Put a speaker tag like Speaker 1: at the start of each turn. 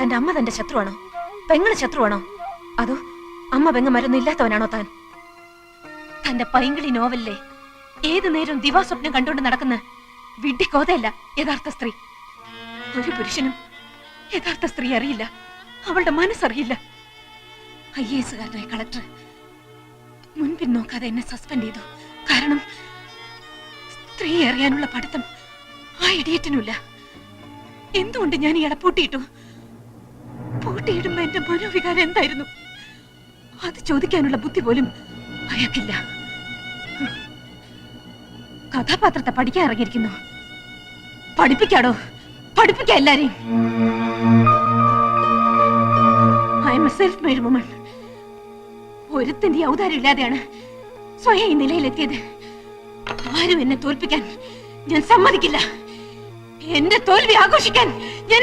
Speaker 1: തന്റെ അമ്മ തന്റെ ശത്രുവാണോ? പെങ്ങള് ശത്രുവാണോ? അതോ അമ്മ പെങ്ങന്മാരൊന്നും ഇല്ലാത്തവനാണോ താൻ? തന്റെ പൈങ്കിളി നോവലിലെ ഏത് നേരവും ദിവാസ്വപ്നം കണ്ടുകൊണ്ട് നടക്കുന്ന വിഡ്ഢിക്കോതയല്ല യഥാർത്ഥ സ്ത്രീ. ഒരു പുരുഷനും യഥാർത്ഥ സ്ത്രീ അറിയില്ല, അവളുടെ മനസ്സറിയില്ല. IAS കാരനായ കളക്ടർ മുൻപിൻ നോക്കാതെ എന്നെ സസ്പെൻഡ് ചെയ്തു. കാരണം സ്ത്രീ അറിയാനുള്ള പഠിത്തം ആ ഇഡിയറ്റിനുമില്ല. എന്തുകൊണ്ട് ഞാൻ ഇയാളെ പൂട്ടിയിട്ടു? പൂട്ടിയിടുമ്പോ എന്റെ മനോവികാരം എന്തായിരുന്നു? അത് ചോദിക്കാനുള്ള ബുദ്ധി പോലും അയാൾക്കില്ല. കഥാപാത്രത്തെ പഠിക്കാൻ ഇറങ്ങിയിരിക്കുന്നു. പഠിപ്പിക്കാടോ, പഠിപ്പിക്ക എല്ലാരെയും. I'm a self made woman. ഒരുത്തിന്റെ ഔദാര്യം ഇല്ലാതെയാണ് സ്വയം ഈ നിലയിലെത്തിയത്. ആരും എന്നെ തോൽപ്പിക്കാൻ ഞാൻ സമ്മതിക്കില്ല. എന്റെ തോൽവി ആഘോഷിക്കാൻ ഞാൻ